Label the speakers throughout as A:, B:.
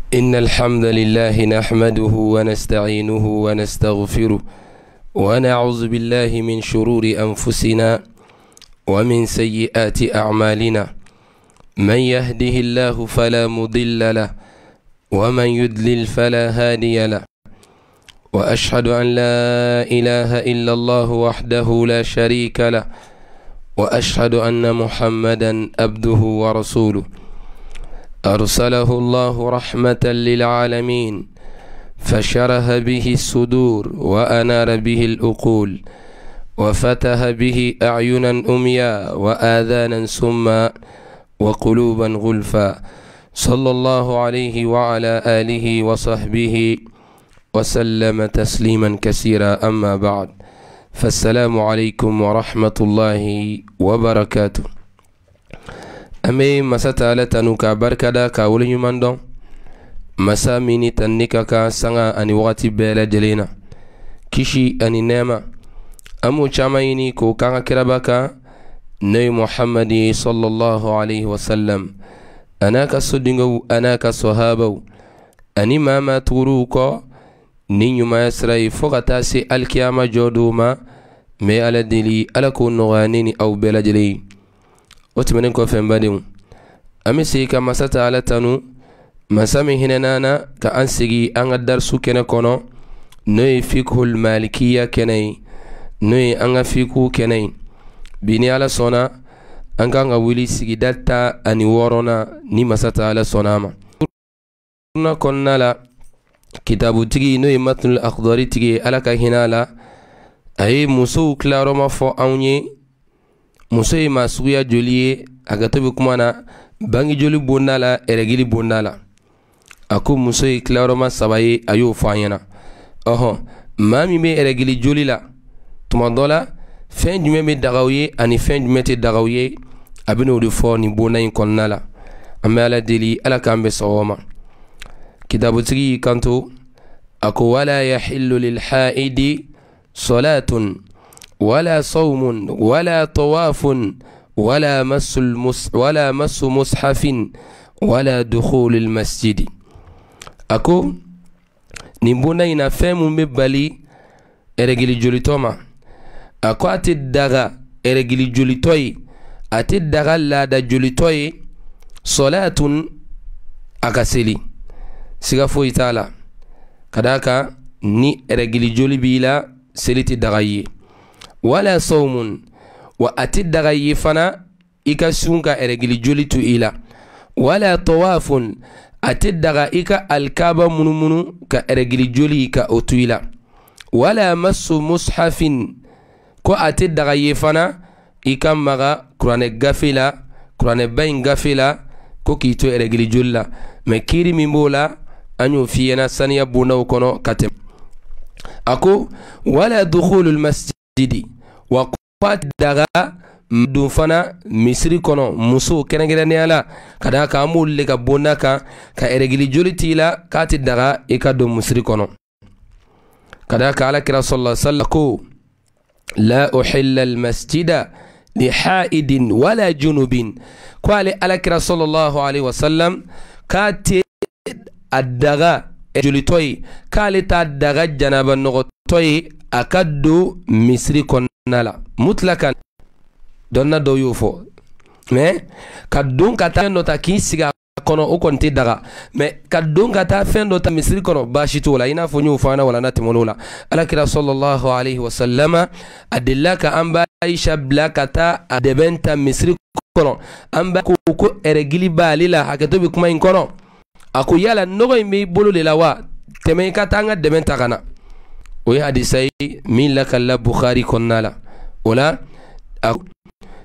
A: إن الحمد لله نحمده ونستعينه ونستغفره ونعوذ بالله من شرور أنفسنا ومن سيئات أعمالنا. من يهده الله فلا مضل له ومن يضلل فلا هادي له، وأشهد أن لا إله إلا الله وحده لا شريك له، وأشهد أن محمدا عبده ورسوله أرسله الله رحمة للعالمين، فشرح به الصدور وأنار به العقول، وفتح به أعينا أميا وآذانا سما وقلوبا غلفا، صلى الله عليه وعلى آله وصحبه وسلم تسليما كثيرا. أما بعد، فالسلام عليكم ورحمة الله وبركاته. أمي مسata ala tanu ka barkada ka wuli ɲuman dɔn masa mini tanni ka kan sanga ani wagati bɛɛ lajɛlen na, kisi ani nɛɛma an b'o caman ɲini k'o kan ka kiraba kan n'o ye Muhamadi sallallahu alaihi wasallam an'a ka sodenw an'a ka sɔhabaw ani maa maa tuguruw kɔ ni ɲumanya sira ye fo ka taa se alikiyama jɔ dɔw ma. n bɛ ala deli ala k'o nɔgɔya ne ni aw bɛɛ lajɛlen ye. O tɛmɛnen kɔfɛ n badenw, an bɛ segin ka masa ta ala tanu, masa min hinɛna na ka an segi an ka darisu kɛnɛ kɔnɔ n'o ye fikhul malikiya kɛnɛ ye, n'o ye an ka fikhu kɛnɛ ye. bi ni ala sɔnna an kan ka wuli sigida 16 ni masa ta ala sɔnna a ma. na kɔnɔna la kitabutigi n'o ye matnul akhdari tigi ala ka hinɛ a la, a ye musow tilayɔrɔma fɔ anw ye. muso ye maa suguya joli ye? a ka tobi kuma na bangi joli bonda la, ɛrɛgili bonda la. a ko muso ye tilayɔrɔma 3 ye, a y'o fɔ an ɲɛna. maa min bɛ ɛrɛgili joli la, tuma dɔ la fɛn jumɛn bɛ daga u ye ani fɛn jumɛn tɛ daga u ye, a bɛ n'o de fɔ nin bonda in kɔnɔna la. an bɛ ala deli ala k'an bɛ sɔgɔma ma. kitabutigi y'i kanto, a ko wala yahillu lil haidi salatun ولا صوم ولا طواف ولا مس مصحف ولا دخول المسجد. أكو نبونا إنا فهم مبالي إرجل جولتوما. أكو أتدغى إرجل جولتوي أتدغى لا دا جولتوي صلاة أكسلي سيغفو يتالا كداكا ني إرجل جولي بيلا سليتي دغايي wala sawmun wa atiddaga yifana ika sunka eregili jolitu ila, wala tawafun atiddaga ika alkaba munumunu ka eregili joli ka otu ila, wala masu mushafin ko atiddaga yifana ika maga kurane gafila kurane bayin gafila ko kito eregili jolla. me kiri mimbola anyo fiyena saniya bunaw kono katem. ako wala dukhulul masjid wa kwat daga dun fana misiri kono muso kɛrɛnkɛrɛnnenya la ka da ka amul le ka bonda kan ka eregili joli tila ka ti daga i ka don misiri kono. ka da ka ala kira sallallahu alaihi wasallam ko la uhilla al masjida li haidin wala junubin, ko ale ala kira sallallahu alaihi wasallam ka te adaga joli toy ka ale ta daga janaba nogo toy akaddo misri konnala mutlakan donna do yofo me kadon kata no ta kisiga kono o konti daga me kadon kata fendo ta misri kono bashito la ina fonyo fana wala natimola. ala kira sallallahu alaihi wasallama adillaka amba aisha blakata adebenta misri kono amba ko eregili balila haketo bi kuma in kono ako yala nogo mi bolo le lawa teme katanga debenta kana. o ye hadisai min lakalla bukhari konnala wala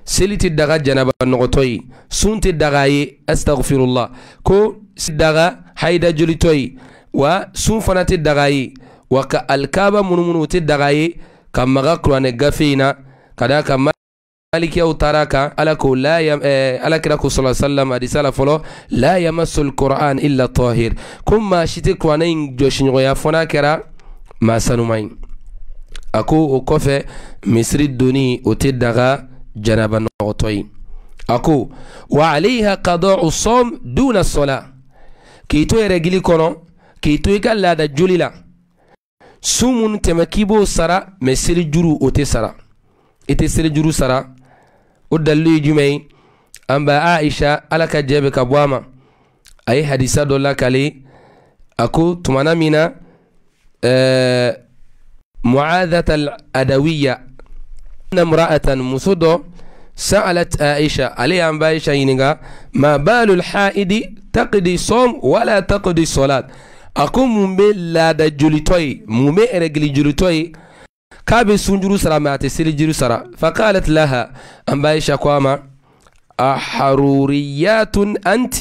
A: seliti daga janaba nogotoyi sunti daga ye astaghfirullah ko daga haida jolitoyi wa sun fana ti daga ye wa ka alkaba munumunu ti daga ye ka maga kurane gafeina kada ka malikiyaw taraka ala ko ala kira ko sallallahu alaihi wasallam hadisala folo la yamassu alquran illa tahir kuma shiti kurane joshinyoya fona kera ma sanumai. ako o kɔfɛ misiri doni o tɛ daga janaba nɔgɔtɔ ye. ako wa alayha qada'u sawm duna salat k'i to eregili kono k'i to ka laada joli la sumun tɛmɛ k'i b'o sara mais seli juru o tɛ sara i tɛ seli juru sara o dalilu ye jumɛn ye an ba Aisha ala ka jɛ bɛ ka bɔ a ma a ye hadisa dɔ lakale a ko tumana min na Mu'adhata al-Adawiyya imra'atan muso dɔ سألت عائشة علي أن بايشة ينغا ما بال الحائد تقضي صوم ولا تقضي صلاة أكون مملا دا جلتوي ممي رجلي جلتوي كابي سنجرو سرا ما تسيري جرو سرا فقالت لها أن بايشة قواما أحروريات أنت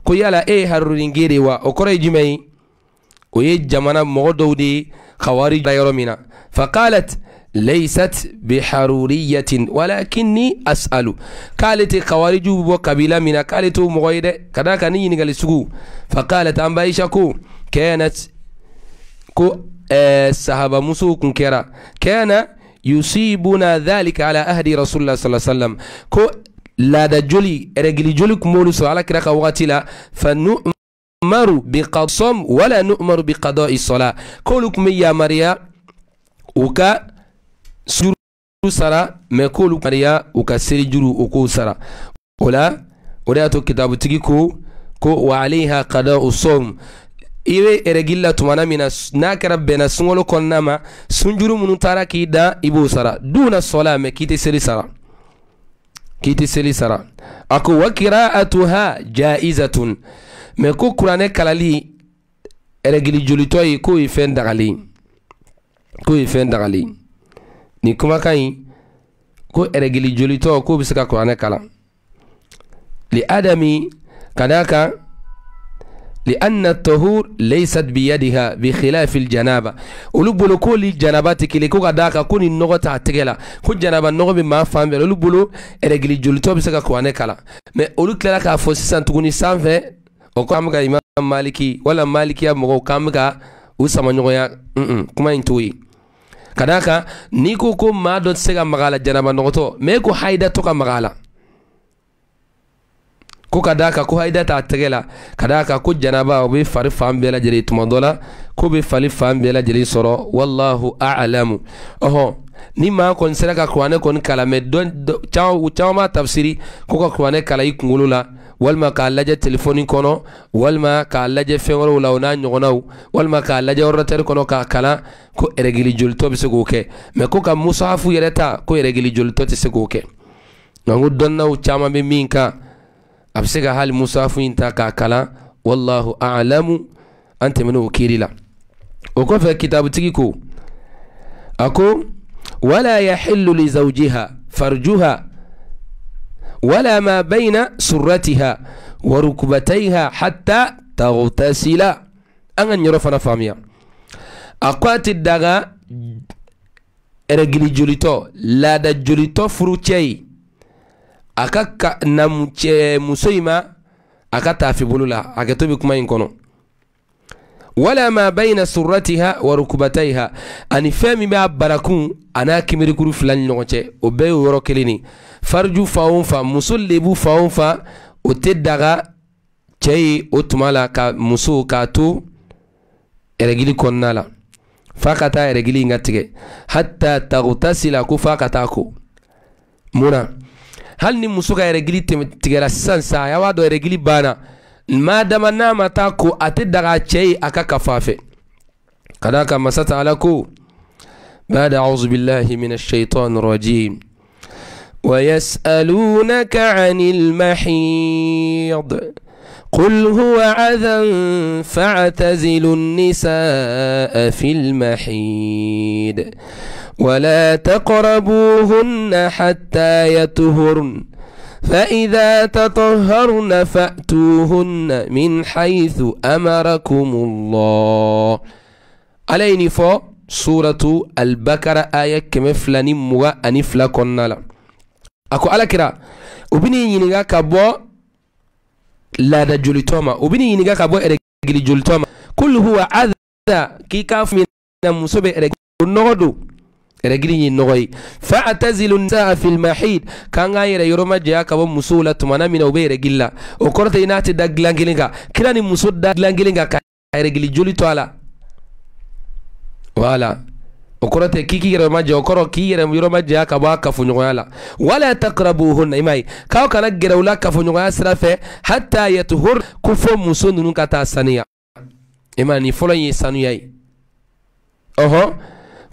A: قيالا إيه حرورينجيري وأقرأي جمعي ويه جمانا مغدو دي خوارج بايرومينا فقالت ليست بحرورية ولكني أسأل قالت خوارج وقبيلة من قالت مغيرة كذا كان ينقل سكو فقالت أن بايشكو كانت كو الصحابة مسو كنكرا كان يصيبنا ذلك على أهدي رسول الله صلى الله عليه وسلم كو لا دجولي رجلي جولي كمولس على كرا وقتلا فنؤمر بقضاء ولا نؤمر بقضاء الصلاة كلكم يا مريا وكا suru sara me kolu mariya u ka seri juru u ko sara ola o da to kitabu tigi ko wa alaiha qada'u sawm iwe eregilla tumana mina na kara bena sungolo konnama sunjuru munu tara ki da ibo sara duna sola me kiti seri sara ako wa qira'atuha jaizatun me ko qur'ane kalali eregili julitoy ko ifen dagali ni kuma kai ko eregili jolito ko bisaka Qur'an kala li adami kadaka li anna at-tahur laysat bi yadiha bi khilaf al-janaba ulubulu kulli janabati kile ko kadaka kuni nogota tegela ko janaba nogo be ma fambe ulubulu eregili jolito bisaka Qur'an kala mais ulu kala ka fo sisan tuguni sanfɛ o ko amga imam maliki wala malikiya mo kamga usama nyoya kuma intoyi kadaka niko ko ma do sega magala janaba nogoto me ko haida to ka magala ko kadaka ko haida ta tegela kadaka ko janaba be fari fambela jeli tumandola ko be fali fambela jeli soro wallahu a'lamu oho ni ma kon seraka Qur'an kon kala me don chaw ma tafsiri ko Qur'an kala ikungulula walma ka laje telefoni kono walma ka laje fengoro lawna nyogonaw walma ka laje orateur kono ka kala ko eregili julto be segoke me ko ka musahafu yereta ko eregili julto te segoke nangu donnaw chama be minka absega hal musahafu inta ka kala wallahu a'lamu ante menu kirila o ko fe kitabu tigi ko ako wala yahillu li zawjiha farjuha ولا ما بين سرتها وركبتيها حتى تغتسل أن يرفنا فاميا أقوات الدغا رجلي جوليتو لا دا جوليتو فروتشي أكا نمتشي مسيما أكا تافي بلولا أكا توبي كما ينكونو ولا ما بين سرتها وركبتيها أني فامي ما براكون أنا كميري كرو فلان نغتشي وبي وروكليني farju faunfa musul lebu faunfa o teddaga cey o tumala ka muso ka to eregili konnala fakata eregili ngatige hatta taghtasila ku fakata ko muna hal ni muso ka eregili tigera sansa ya wado eregili bana madama nama ta ko ateddaga cey aka kafafe kadaka masata alako bada a'udhu billahi minash shaitanir rajim ويسألونك عن المحيض قل هو عذى فاعتزلوا النساء في المحيض ولا تقربوهن حتى يطهرن فإذا تطهرن فأتوهن من حيث أمركم الله عليني فو سورة البقرة آية كمفلاني مغا أنفلا كنالا ako alakira ubini yiniga kabo la da julitoma ubini yiniga kabo eregili julitoma kullu huwa adha ki kaf min musobe eregili nodo regli nogoy fa'tazilu nisaa fil mahid kanga yere yoroma je ka bo musula tumana mina ube regilla o korta inati daglangilinga kirani musud daglangilinga ka regli joli to ala wala o korta kiki yere ma je o koro ki yere yoroma je ka ba ka funyoyala wala taqrabuhunna imai ka kana gerawla ka funyoya srafe hatta yatuhur kufo musundun kata saniya imani folo yi sanuyai oho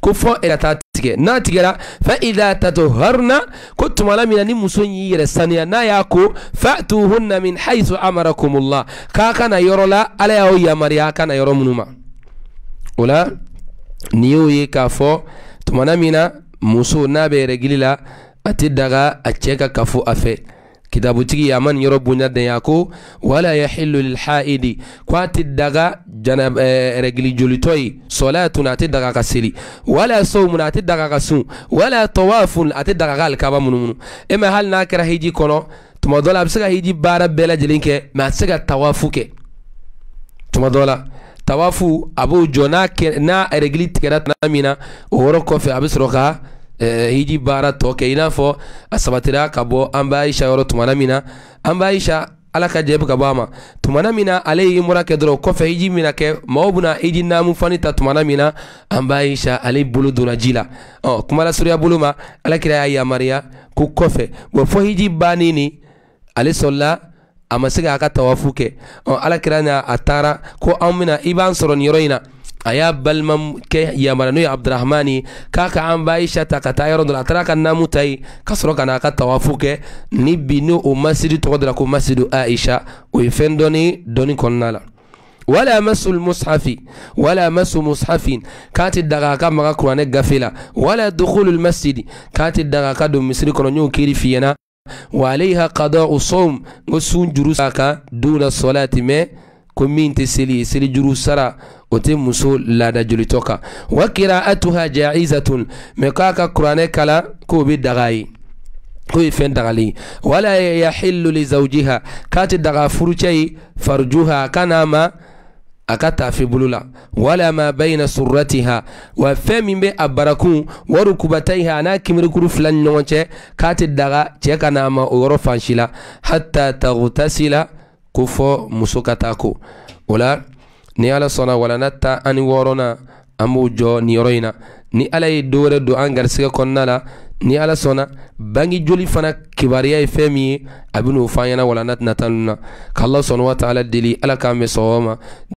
A: kufo ila na tigera fa idha tatuharna kuntum ala min ni musunyi yere saniya na yako fa'tuhunna min haythu amarakumullah ka kana yorola ala ya ya mariya kana yoro munuma wala niyo ye kafo tumana mina muso na be regilila ati daga a cheka kafu afe kitabu tigi yaman yoro bunya de yako wala yahillu lil haidi kwati daga janab regli julitoy salatun ati daga kasili wala sawmun ati daga kasu wala tawafun ati daga gal kaba mununu ema hal nakra hiji kono tumadola absega hiji bara bela jelinke ma sega tawafuke tumadola tawafu abu jona na regli tigerat namina woro kofe abisroka hiji bara toke inafo asabatira kabo ambaisha yoro tumana mina ambaisha alaka jeb kabama tumana mina alayhi murake dro kofe hiji mina ke maubuna hiji namu fanita tumana mina ambaisha alay bulu duna jila kumala surya buluma alakira ya maria ku kofe bo fo hiji banini ali solla amasiga aka tawafuke alakira na atara ko amina iban soron yoroina aya balmam ke yamaranu ya abdurrahmani kaka an baisha takata yaro dol atraka namutai kasro kana ka tawafuke ni binu o masjidi to dra ko masjidu aisha o ifendoni doni konnala wala masul mushafi wala masu mushafin kati daga ka maga qur'ane gafila wala dukhulul masjid kati daga ka do misri kono nyu kiri fiyana wa alayha qada'u sawm musun jurusaka duna salati me kominti sili juru sara ote muso lada julitoka wa qira'atuha ja'izatun mekaka qur'ane kala ko bi dagayi ko ifen dagali wala yahillu li zawjiha kati daga furuchai farjuha kanama akata fi bulula wala ma bayna surratiha wa famimbe abarakun warukubataiha na kimrikuru flan nyonche kati daga cheka nama oro fanshila hatta taghtasila kufo musukatako wala ni ala sona wala natta ani worona amu jo ni roina ni ala yi dore do angar siga konnala ni ala sona bangi joli fana kibariya femi abinu fanyana wala nat natanuna kallahu subhanahu wa ta'ala dili ala kambe sawama